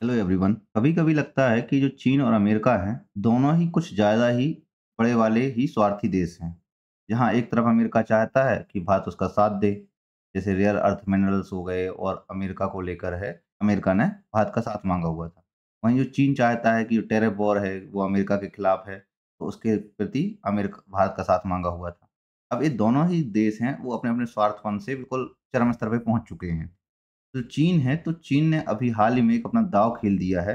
Hello everyone. कभी कभी लगता है कि जो चीन और अमेरिका है, दोनों ही कुछ ज़्यादा ही बड़े वाले ही स्वार्थी देश हैं। जहां एक तरफ अमेरिका चाहता है कि भारत उसका साथ दे, जैसे रेयर अर्थ मिनरल्स हो गए, और अमेरिका को लेकर है, अमेरिका ने भारत का साथ मांगा हुआ था। वहीं जो चीन चाहता है कि जो टेरिफ वॉर है वो अमेरिका के खिलाफ है, तो उसके प्रति अमेरिका भारत का साथ मांगा हुआ था। अब ये दोनों ही देश हैं, वो अपने अपने स्वार्थपन से बिल्कुल चरम स्तर पे पहुंच चुके हैं। जो चीन है, तो चीन ने अभी हाल ही में एक अपना दाँव खेल दिया है।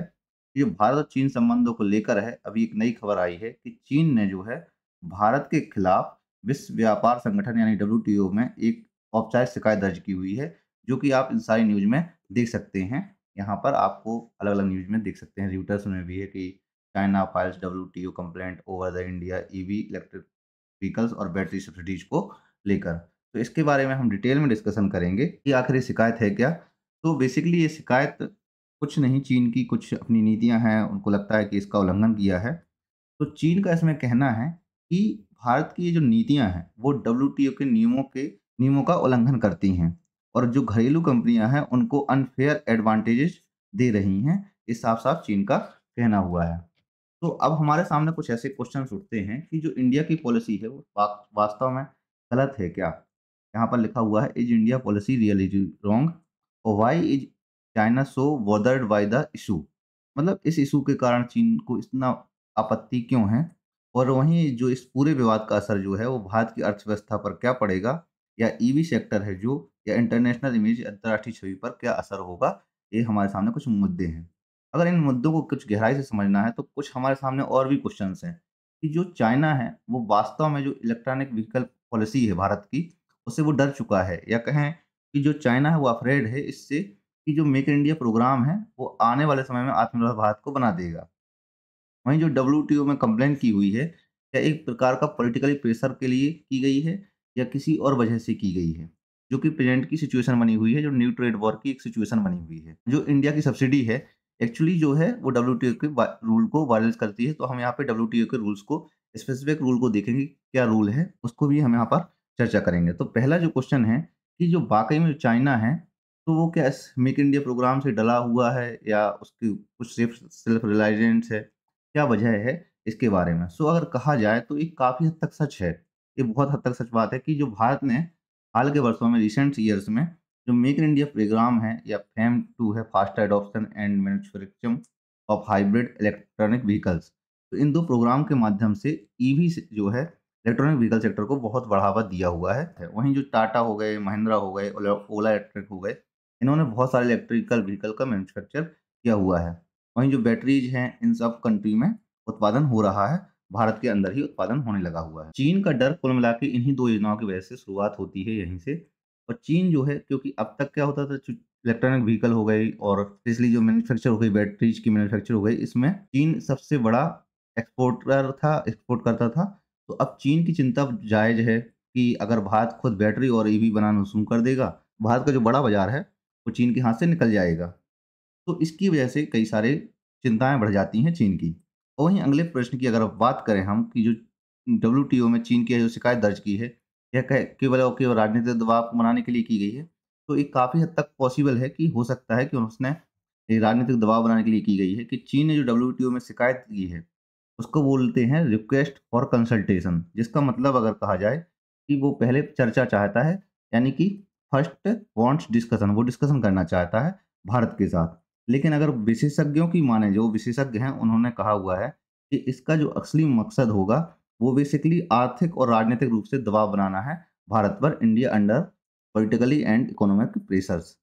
ये भारत और चीन संबंधों को लेकर है, अभी एक नई खबर आई है कि चीन ने जो है भारत के खिलाफ विश्व व्यापार संगठन यानी डब्ल्यूटीओ में एक औपचारिक शिकायत दर्ज की हुई है, जो कि आप इन सारी न्यूज़ में देख सकते हैं। यहाँ पर आपको अलग-अलग न्यूज़ में देख सकते हैं, रॉयटर्स में भी है कि China files WTO complaint over the India EV electric vehicles और बैटरी सब्सिडीज़ को लेकर। तो इसके बारे में हम डिटेल में डिस्कशन करेंगे कि आखिर ये शिकायत है क्या? तो बेसिकली ये शिकायत कुछ नहीं, चीन की कुछ अपनी नीतियाँ हैं, उनको लगता है कि इसका उल्लंघन किया है। तो चीन का इसमें कहना है कि भारत की ये जो नीतियाँ हैं, वो डब्ल्यूटीओ के नियमों का उल्लंघन करती हैं, और जो घरेलू कंपनियाँ हैं, उनको अनफ़ेयर एडवांटेजेस दे रही हैं। ये साफ-साफ चीन का कहना हुआ है। तो अब हमारे सामने कुछ ऐसे क्वेश्चन्स उठते हैं कि जो इंडिया की पॉलिसी है, वो वास्तव में गलत है क्या? यहाँ पर लिखा हुआ है, is India policy really wrong और why is China so bothered by the issue? मतलब इस इशू के कारण चीन को इतना आपत्ति क्यों है? और वहीं जो इस पूरे विवाद का असर जो है, वो भारत की अर्थव्यवस्था पर क्या पड़ेगा? या ईवी सेक्टर है जो, या इंटरनेशनल इमेज, अंतर्राष्ट्रीय छवि पर क्या असर होगा? ये हमारे सामने कुछ मुद्दे हैं। अगर इन मुद्दों को कुछ गहराई से समझना है, तो कुछ हमारे सामने और भी क्वेश्चंस हैं कि जो चाइना है, वो वास्तव में जो इलेक्ट्रॉनिक व्हीकल पॉलिसी है भारत की, उससे वो डर चुका है, या कहें कि जो चाइना है वो अफ्रेड है इससे कि जो मेक इन इंडिया प्रोग्राम है, वो आने वाले समय में आत्मनिर्भर भारत को बना देगा। वहीं जो डब्ल्यूटीओ में कंप्लेंट की हुई है, क्या एक प्रकार का पॉलिटिकली प्रेशर के लिए की गई है, या किसी और वजह से की गई है? जो कि प्रेज़ेंट की सिचुएशन बनी हुई है, जो न्यू ट्रेड वॉर की एक सिचुएशन बनी हुई है। जो इंडिया की सब्सिडी है, एक्चुअली जो है वो डब्ल्यूटीओ के रूल को वायलेट करती है, तो हम यहाँ पे डब्ल्यूटीओ के रूल्स को, स्पेसिफिक रूल को देखेंगे, क्या रूल है, उसको भी हम यहाँ पर चर्चा करेंगे। तो पहला जो क्वेश्चन है कि जो वाक़ई में जो चाइना है, तो वो क्या इस मेक इन इंडिया प्रोग्राम से डला हुआ है, या उसकी कुछ सिर्फ सेल्फ रिलायंस है? क्या वजह है इसके बारे में? सो अगर कहा जाए तो ये काफ़ी हद तक सच है। ये बहुत हद तक सच बात है कि जो भारत ने हाल के वर्षों में, रिसेंट ईयर्स में, जो मेक इन इंडिया प्रोग्राम है, या फेम 2 है, faster adoption and manufacturing of hybrid electronic vehicles. तो इन 2 प्रोग्राम के माध्यम से ईवी से जो है इलेक्ट्रॉनिक व्हीकल सेक्टर को बहुत बढ़ावा दिया हुआ है। वहीं जो टाटा हो गए, महिंद्रा हो गए, ओला इलेक्ट्रिक हो गए, इन्होंने बहुत सारे इलेक्ट्रिकल व्हीकल का मैन्युफैक्चर किया हुआ है। वहीं जो बैटरीज़ हैं, इन सब कंट्री में उत्पादन हो रहा है, भारत के अंदर ही उत्पादन होने लगा हुआ है। चीन का डर कुल मिला के इन्हीं 2 योजनाओं की वजह से शुरुआत होती है यहीं से। और चीन जो है, क्योंकि अब तक क्या होता था, इलेक्ट्रॉनिक व्हीकल हो गई और स्पेशली जो मैन्युफैक्चर हो गई, बैटरीज़ की मैन्युफैक्चर हो गई, इसमें चीन सबसे बड़ा एक्सपोर्ट करता था। तो अब चीन की चिंता जायज़ है कि अगर भारत खुद बैटरी और ईवी बनाना शुरू कर देगा, भारत का जो बड़ा बाज़ार है, वो चीन के हाथ से निकल जाएगा। तो इसकी वजह से कई सारे चिंताएँ बढ़ जाती हैं चीन की। और वहीं अगले प्रश्न की अगर बात करें हम, कि जो डब्ल्यूटीओ में चीन की जो शिकायत दर्ज की है, यह केवल और केवल राजनीतिक दबाव को बनाने के लिए की गई है। तो ये काफ़ी हद तक पॉसिबल है कि हो सकता है कि उसने ये राजनीतिक दबाव बनाने के लिए की गई है, कि चीन ने जो डब्ल्यूटीओ में शिकायत की है, उसको बोलते हैं रिक्वेस्ट फॉर कंसल्टेशन, जिसका मतलब अगर कहा जाए कि वो पहले चर्चा चाहता है, यानी कि फर्स्ट वांट्स डिस्कशन, वो डिस्कशन करना चाहता है भारत के साथ। लेकिन अगर विशेषज्ञों की माने, जो विशेषज्ञ हैं, उन्होंने कहा हुआ है कि इसका जो असली मकसद होगा, वो बेसिकली आर्थिक और राजनीतिक रूप से दबाव बनाना है भारत पर, India under politically and economic pressures.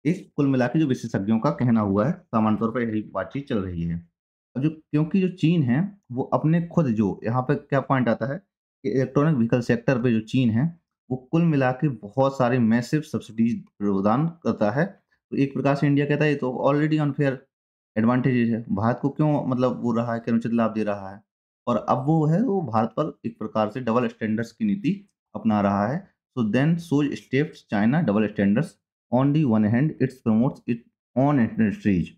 एक कुल मिला के जो विशेषज्ञों का कहना हुआ है, सामान्य तौर पर यही बातचीत चल रही है। और जो, क्योंकि जो चीन है, वो अपने खुद, जो यहाँ पे क्या पॉइंट आता है कि इलेक्ट्रॉनिक व्हीकल सेक्टर पे जो चीन है, वो कुल मिला के बहुत सारे मैसिव सब्सिडीज़ प्रदान करता है। तो एक प्रकार से इंडिया कहता है ये तो ऑलरेडी अनफेयर एडवांटेजेस है। भारत को क्यों, मतलब वो रहा है कि अनुचित लाभ दे रहा है। और अब वो है, वो भारत पर एक प्रकार से डबल स्टैंडर्ड्स की नीति अपना रहा है। So then shows steps China double standards. On the one hand its promotes its own industries,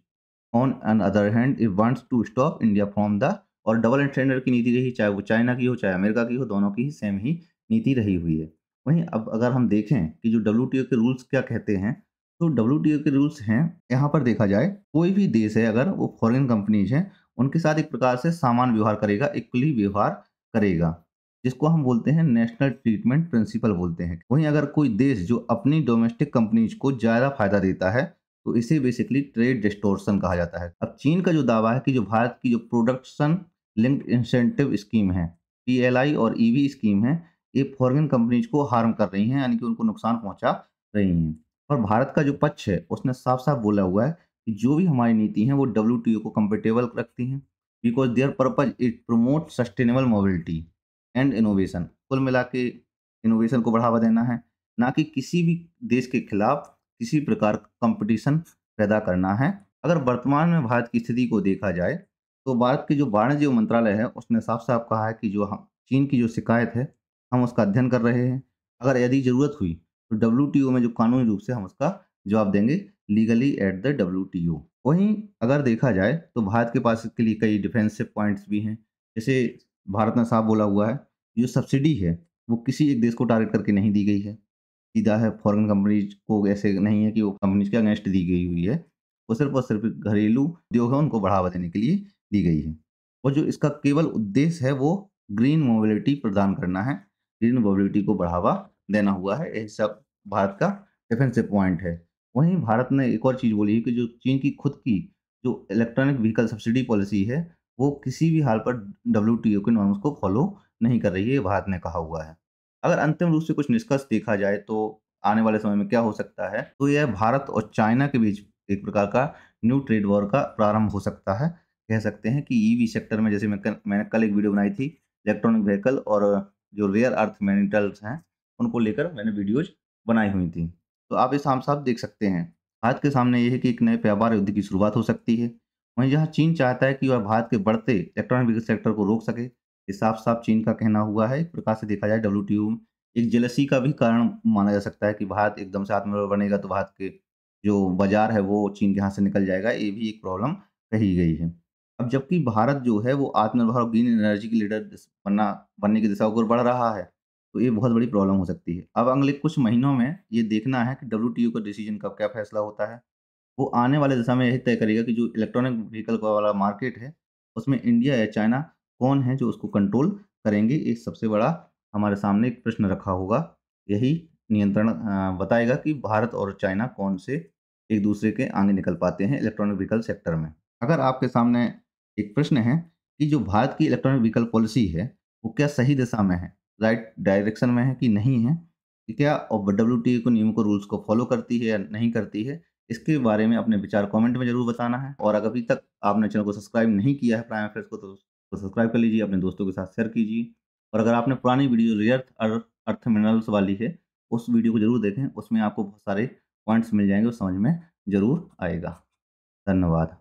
on an other hand it wants to stop India from the, और डबल स्टैंडर्ड की नीति रही, चाहे वो चाइना की हो, चाहे अमेरिका की हो, दोनों की ही सेम ही नीति रही हुई है। वहीं अब अगर हम देखें कि जो डब्ल्यूटीओ के रूल्स क्या कहते हैं, तो डब्ल्यूटीओ के रूल्स हैं, यहाँ पर देखा जाए कोई भी देश है अगर वो फॉरेन कंपनीज हैं, उनके साथ एक प्रकार से समान व्यवहार करेगा, इक्वली व्यवहार करेगा, जिसको हम बोलते हैं नेशनल ट्रीटमेंट प्रिंसिपल बोलते हैं। वहीं अगर कोई देश जो अपनी डोमेस्टिक कंपनीज को ज़्यादा फायदा देता है, तो इसे बेसिकली ट्रेड डिस्टॉर्शन कहा जाता है। अब चीन का जो दावा है कि जो भारत की जो प्रोडक्शन लिंक्ड इंसेंटिव स्कीम है, पीएलआई और ईवी स्कीम है, ये फॉरेन कंपनीज को हार्म कर रही हैं, यानी कि उनको नुकसान पहुंचा रही हैं। और भारत का जो पक्ष है उसने साफ-साफ बोला हुआ है कि जो भी हमारी नीति है वो डब्ल्यूटीओ को कंपैटिबल रखती हैं, because their purpose it promote sustainable mobility and innovation. कुल मिला के इनोवेशन को बढ़ावा देना है, ना कि किसी भी देश के खिलाफ किसी प्रकार का कॉम्पिटिशन पैदा करना है। अगर वर्तमान में भारत की स्थिति को देखा जाए, तो भारत के जो वाणिज्य मंत्रालय है उसने साफ-साफ कहा है कि जो हम चीन की जो शिकायत है, हम उसका अध्ययन कर रहे हैं। अगर यदि ज़रूरत हुई तो डब्ल्यूटीओ में जो कानूनी रूप से हम उसका जवाब देंगे लीगली एट द डब्ल्यूटीओ। वहीं अगर देखा जाए तो भारत के पास इसके लिए कई डिफेंसिव पॉइंट्स भी हैं। जैसे भारत ने साफ बोला हुआ है, जो सब्सिडी है वो किसी एक देश को टारगेट करके नहीं दी गई है। सीधा है फॉरेन कंपनीज को, ऐसे नहीं है कि वो कंपनीज के अगेंस्ट दी गई हुई है। वो सिर्फ़ और सिर्फ़ घरेलू उद्योग है उनको बढ़ावा देने के लिए दी गई है। और जो इसका केवल उद्देश्य है वो ग्रीन मोबिलिटी प्रदान करना है, ग्रीन मोबिलिटी को बढ़ावा देना हुआ है, ये सब भारत का डिफेंसिव पॉइंट है। वहीं भारत ने एक और चीज़ बोली है कि जो चीन की खुद की जो इलेक्ट्रॉनिक व्हीकल सब्सिडी पॉलिसी है, वो किसी भी हाल पर डब्ल्यूटीओ के नॉर्म्स को फॉलो नहीं कर रही है, ये भारत ने कहा हुआ है। अगर अंतिम रूप से कुछ निष्कर्ष देखा जाए तो आने वाले समय में क्या हो सकता है, तो यह भारत और चाइना के बीच एक प्रकार का न्यू ट्रेड वॉर का प्रारंभ हो सकता है। कह सकते हैं कि ईवी सेक्टर में, जैसे मैंने कल एक वीडियो बनाई थी, इलेक्ट्रॉनिक व्हीकल और जो रेयर अर्थ मेटल्स हैं, उनको लेकर मैंने वीडियोज़ बनाई हुई थी। तो आप ये साफ-साफ देख सकते हैं, भारत के सामने ये है कि एक नए व्यापार युद्ध की शुरुआत हो सकती है। वहीं जहाँ चीन चाहता है कि वह भारत के बढ़ते इलेक्ट्रॉनिक व्हीकल सेक्टर को रोक सके, ये साफ-साफ चीन का कहना हुआ है। एक प्रकार से देखा जाए डब्ल्यूटीओ एक जेलसी का भी कारण माना जा सकता है कि भारत एकदम से आत्मनिर्भर बनेगा तो भारत के जो बाज़ार है वो चीन के हाथ से निकल जाएगा, ये भी एक प्रॉब्लम कही गई है। अब जबकि भारत जो है वो आत्मनिर्भर और ग्रीन एनर्जी की लीडर बनने की दिशा की ओर बढ़ रहा है, तो ये बहुत बड़ी प्रॉब्लम हो सकती है। अब अगले कुछ महीनों में ये देखना है कि डब्ल्यूटीओ का डिसीजन का क्या फैसला होता है। वो आने वाले दिशा में यही तय करेगा कि जो इलेक्ट्रॉनिक व्हीकल का वाला मार्केट है, उसमें इंडिया या चाइना कौन है जो उसको कंट्रोल करेंगे। एक सबसे बड़ा हमारे सामने एक प्रश्न रखा होगा। यही नियंत्रण बताएगा कि भारत और चाइना कौन से एक दूसरे के आगे निकल पाते हैं इलेक्ट्रॉनिक व्हीकल सेक्टर में। अगर आपके सामने एक प्रश्न है कि जो भारत की इलेक्ट्रॉनिक व्हीकल पॉलिसी है, वो क्या सही दिशा में है, राइट डायरेक्शन में है कि नहीं है? कि क्या डब्ल्यूटीओ के नियमों को, रूल्स को फॉलो करती है या नहीं करती है? इसके बारे में अपने विचार कमेंट में ज़रूर बताना है। और अगर अभी तक आपने चैनल को सब्सक्राइब नहीं किया है प्राइम अफेयर्स को, तो सब्सक्राइब कर लीजिए, अपने दोस्तों के साथ शेयर कीजिए। और अगर आपने पुरानी वीडियो रेयर अर्थ मिनरल्स वाली है, उस वीडियो को ज़रूर देखें, उसमें आपको बहुत सारे पॉइंट्स मिल जाएँगे, वो समझ में ज़रूर आएगा। धन्यवाद।